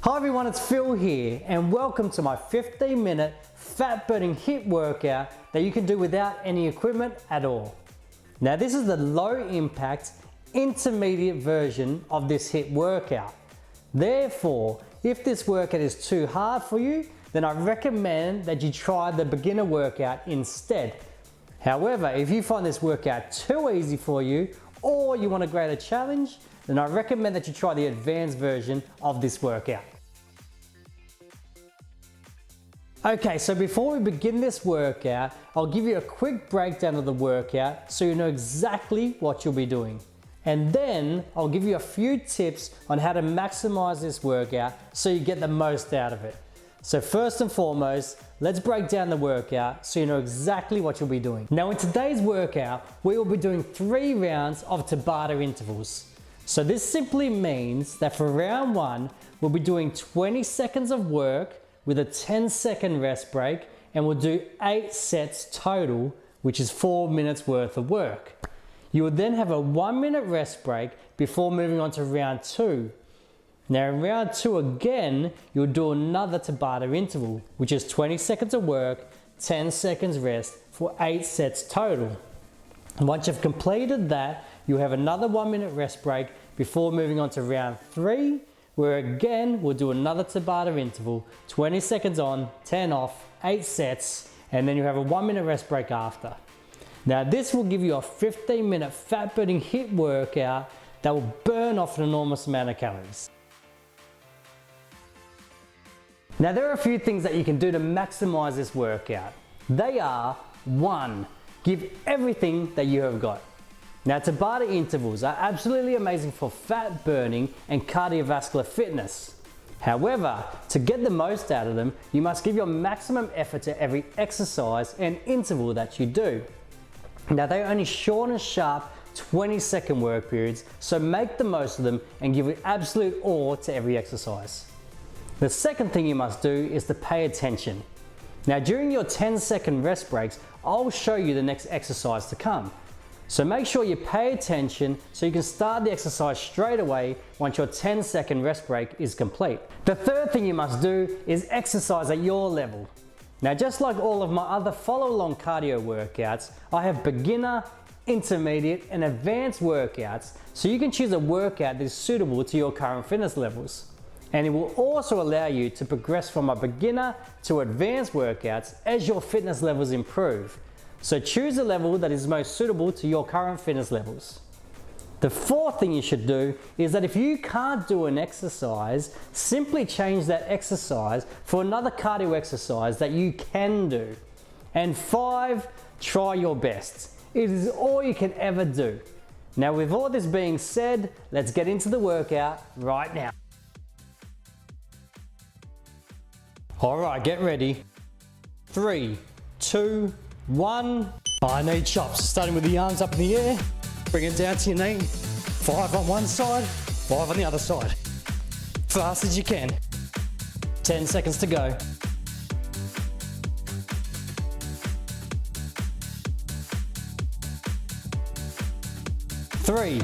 Hi everyone, it's Phil here and welcome to my 15-minute fat burning HIIT workout that you can do without any equipment at all. Now this is the low impact intermediate version of this HIIT workout. Therefore, if this workout is too hard for you, then I recommend that you try the beginner workout instead. However, if you find this workout too easy for you or you want a greater challenge, then I recommend that you try the advanced version of this workout. Okay, so before we begin this workout, I'll give you a quick breakdown of the workout so you know exactly what you'll be doing. And then I'll give you a few tips on how to maximize this workout so you get the most out of it. So first and foremost, let's break down the workout so you know exactly what you'll be doing. Now in today's workout, we will be doing 3 rounds of Tabata intervals. So this simply means that for round 1, we'll be doing 20 seconds of work with a 10-second rest break, and we'll do 8 sets total, which is 4 minutes worth of work. You will then have a 1-minute rest break before moving on to round 2. Now in round 2 again, you'll do another Tabata interval, which is 20 seconds of work, 10 seconds rest for 8 sets total. And once you've completed that, you'll have another 1-minute rest break before moving on to round 3, where again we'll do another Tabata interval, 20 seconds on, 10 off, 8 sets, and then you have a 1-minute rest break after. Now this will give you a 15-minute fat burning HIIT workout that will burn off an enormous amount of calories. Now there are a few things that you can do to maximize this workout. They are: 1, give everything that you have got. Now Tabata intervals are absolutely amazing for fat burning and cardiovascular fitness. However, to get the most out of them, you must give your maximum effort to every exercise and interval that you do. Now they're only short and sharp 20-second work periods, so make the most of them and give it absolute all to every exercise. The second thing you must do is to pay attention. Now during your 10-second rest breaks, I'll show you the next exercise to come. So make sure you pay attention so you can start the exercise straight away once your 10-second rest break is complete. The third thing you must do is exercise at your level. Now just like all of my other follow-along cardio workouts, I have beginner, intermediate and advanced workouts, so you can choose a workout that is suitable to your current fitness levels. And it will also allow you to progress from a beginner to advanced workouts as your fitness levels improve. So choose a level that is most suitable to your current fitness levels. The fourth thing you should do is that if you can't do an exercise, simply change that exercise for another cardio exercise that you can do. And 5, try your best. It is all you can ever do. Now with all this being said, let's get into the workout right now. Alright, get ready. 3, 2, 1. I need chops, starting with the arms up in the air, bring it down to your knee, 5 on one side, 5 on the other side. Fast as you can. 10 seconds to go. Three,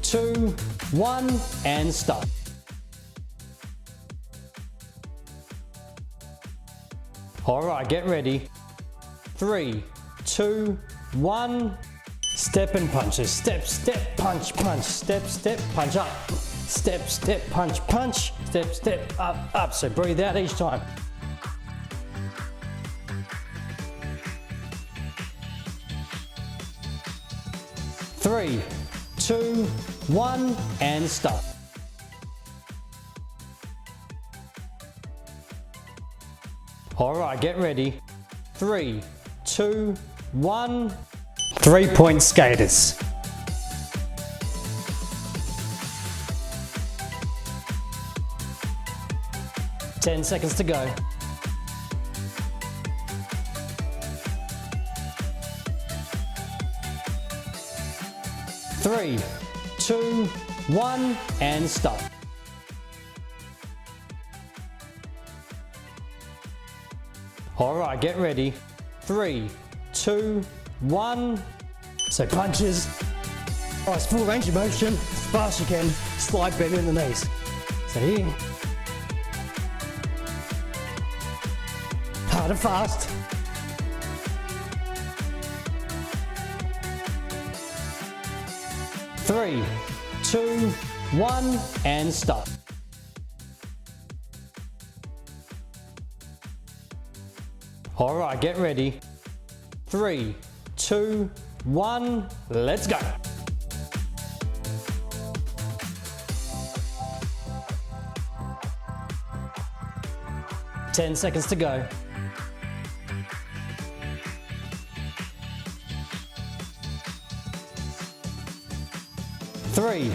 2, 1, and stop. Alright, get ready. 3, 2, 1. Step and punches. Step, step, punch, punch. Step, step, punch up. Step, step, punch, punch. Step, step, up, up. So breathe out each time. Three, 2, 1, and stop. Alright, get ready. 3, 2, 1. 3-point skaters. Ten seconds to go. 3, 2, 1, and stop. Alright, get ready. 3, 2, 1. So punches. Nice full range of motion, as fast as you can. Slide bend in the knees. So here, started fast. Three, two, one, and stop. All right, get ready. 3, 2, 1, let's go. Ten seconds to go. Three,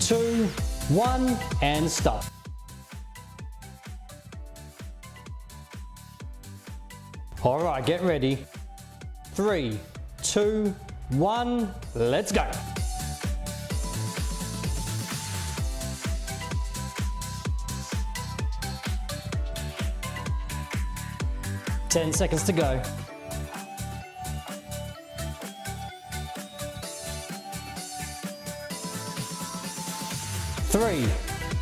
two, one, and stop. All right, get ready. 3, 2, 1, let's go. Ten seconds to go. Three,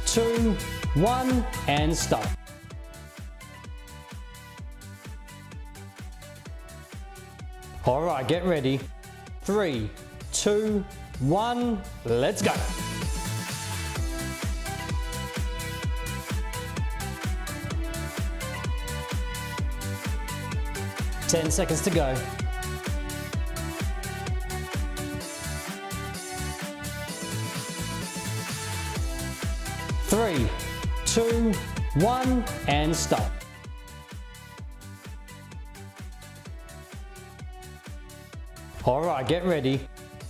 two, one, and stop. All right, get ready. 3, 2, 1, let's go. Ten seconds to go. Three, two, one, and stop. All right, get ready.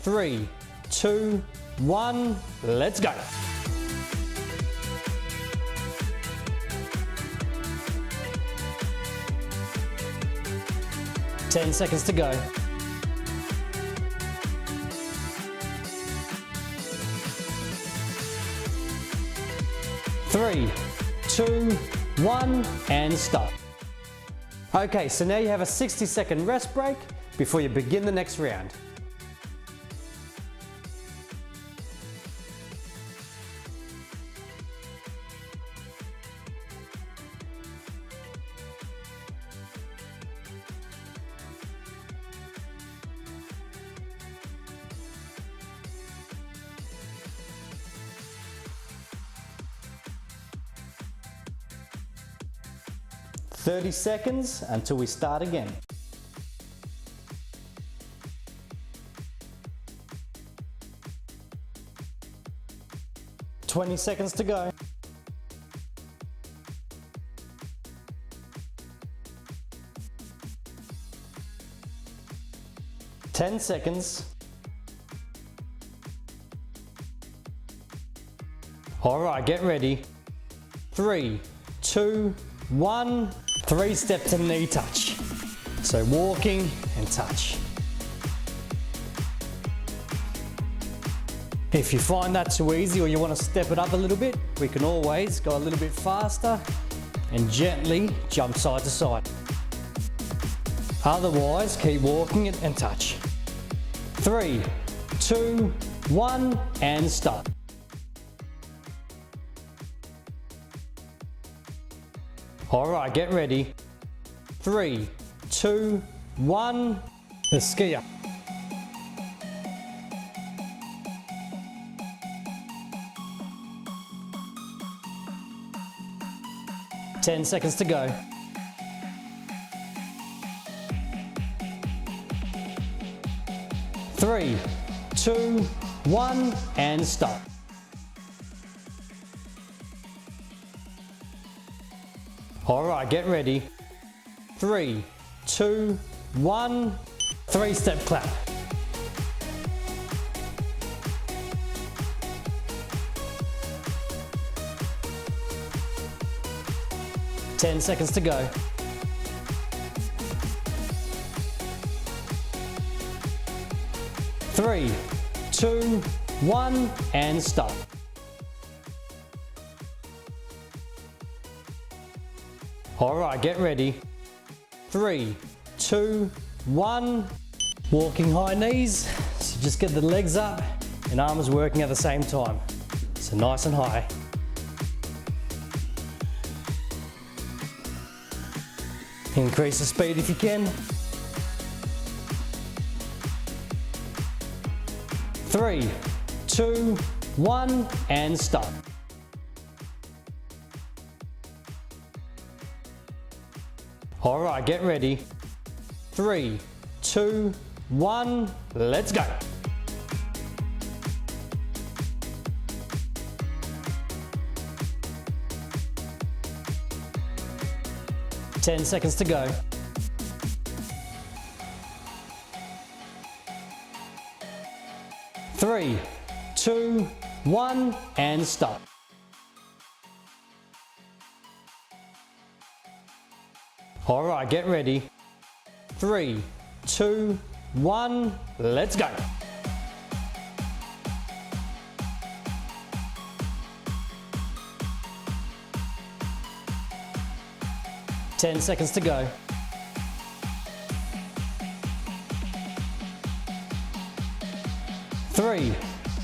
3, 2, 1, let's go. Ten seconds to go. Three, two, one, and stop. Okay, so now you have a 60-second rest break before you begin the next round. "30 seconds until we start again. "20 seconds to go. "10 seconds. All right, get ready. 3, 2, 1. 3 step to knee touch. So walking and touch. If you find that too easy or you want to step it up a little bit, we can always go a little bit faster and gently jump side to side. Otherwise, keep walking it and touch. 3, 2, 1, and stop. All right, get ready. 3, 2, 1, the ski up. "10 seconds to go. Three, 2, 1, and stop. All right, get ready. 3, 2, 1, 3 step clap. "10 seconds to go. Three, 2, 1, and stop. All right, get ready. 3, 2, 1. Walking high knees, so just get the legs up and arms working at the same time. So nice and high. Increase the speed if you can. 3, 2, 1, and stop. All right, get ready. 3, 2, 1, let's go. Ten seconds to go. 3, 2, 1, and stop. All right, get ready. 3, 2, 1, let's go. Ten seconds to go. 3,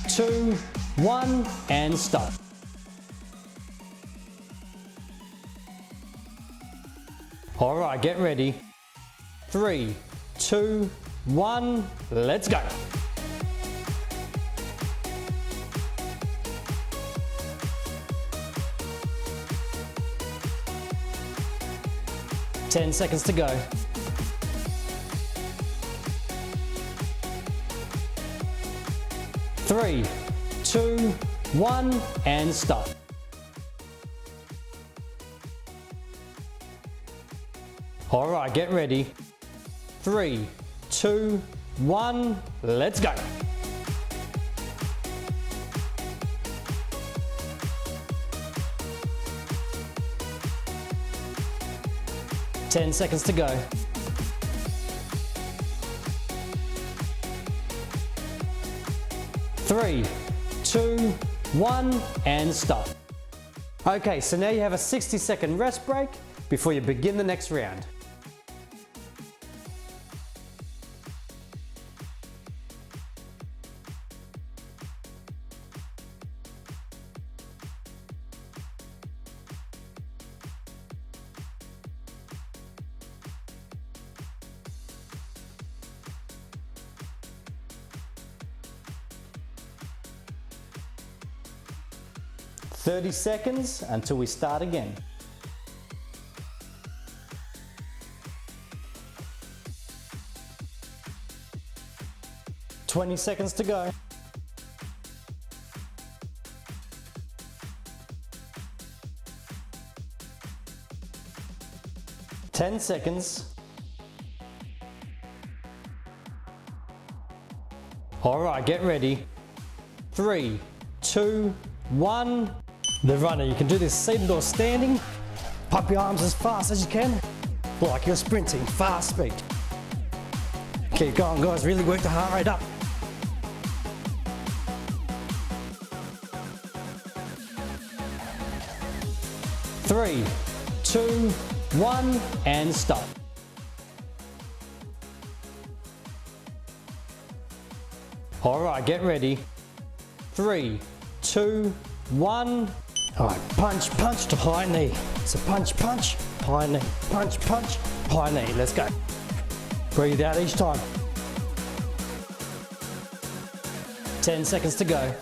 2, 1, and stop. All right, get ready. 3, 2, 1, let's go. Ten seconds to go. 3, 2, 1, and stop. All right, get ready. 3, 2, 1, let's go. Ten seconds to go. 3, 2, 1, and stop. Okay, so now you have a 60-second rest break before you begin the next round. "30 seconds until we start again. "20 seconds to go. "10 seconds. All right, get ready. 3, 2, 1. The runner, you can do this seated or standing. Pop your arms as fast as you can, like you're sprinting, fast speed. Keep going, guys, really work the heart rate up. Three, 2, 1, and stop. All right, get ready. 3, 2, 1. All right, punch, punch to high knee. So punch, punch, high knee. Punch, punch, high knee. Let's go. Breathe out each time. 10 seconds to go.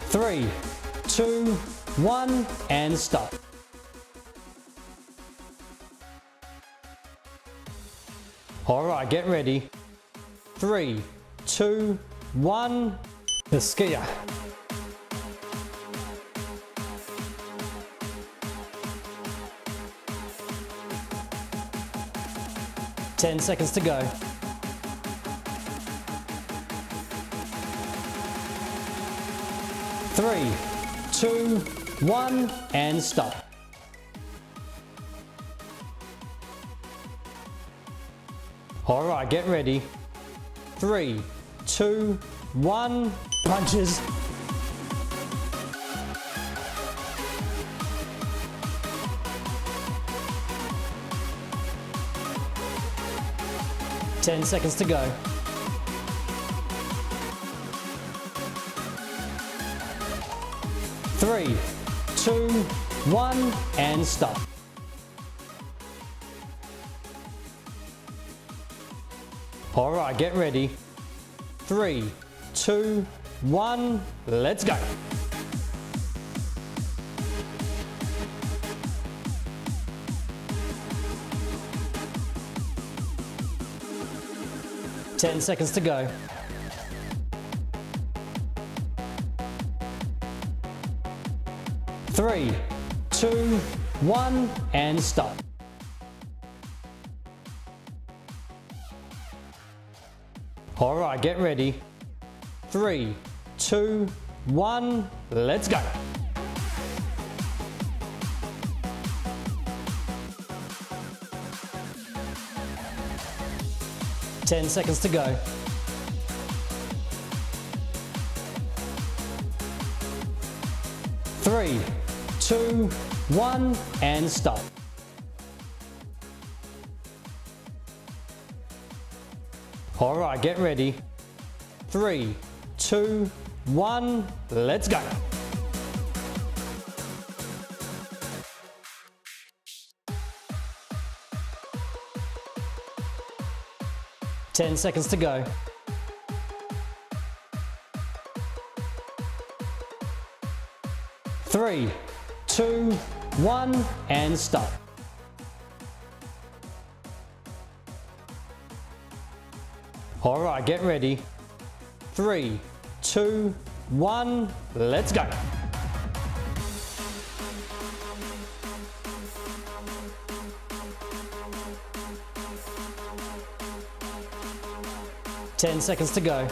3, 2, 1, and stop. All right, get ready. 3, 2, 1. The skier. Ten seconds to go. 3, 2, 1, and stop. All right, get ready. 3, 2, 1, punches. Ten seconds to go. 3, 2, 1, and stop. All right, get ready. 3, 2, 1, let's go. Ten seconds to go. 3, 2, 1, and stop. All right, get ready. 3, 2, 1, let's go. Ten seconds to go. 3, 2, 1, and stop. All right, get ready. 3, 2, 1, let's go. Ten seconds to go. 3, 2, 1, and stop. All right, get ready. 3, 2, 1, let's go. Ten seconds to go.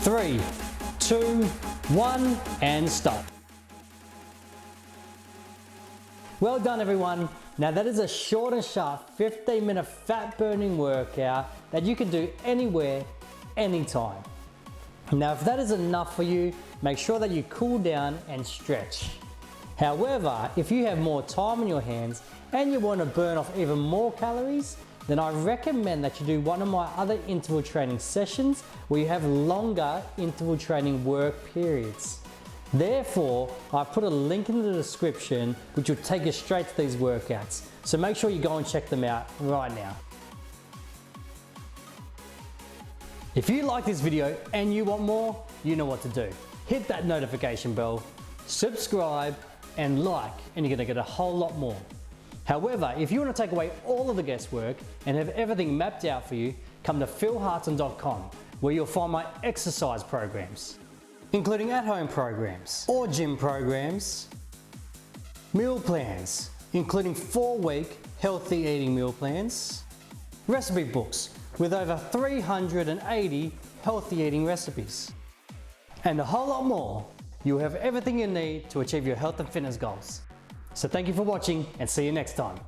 3, 2, 1, and stop. Well done, everyone. Now that is a short and sharp 15-minute fat burning workout that you can do anywhere, anytime. Now if that is enough for you, make sure that you cool down and stretch. However, if you have more time on your hands and you want to burn off even more calories, then I recommend that you do one of my other interval training sessions where you have longer interval training work periods. Therefore, I've put a link in the description which will take you straight to these workouts. So make sure you go and check them out right now. If you like this video and you want more, you know what to do. Hit that notification bell, subscribe, and like, and you're gonna get a whole lot more. However, if you want to take away all of the guesswork and have everything mapped out for you, come to philhartshorn.com where you'll find my exercise programs, including at-home programs or gym programs, meal plans, including 4-week healthy eating meal plans, recipe books with over 380 healthy eating recipes, and a whole lot more. You'll have everything you need to achieve your health and fitness goals. So thank you for watching and see you next time.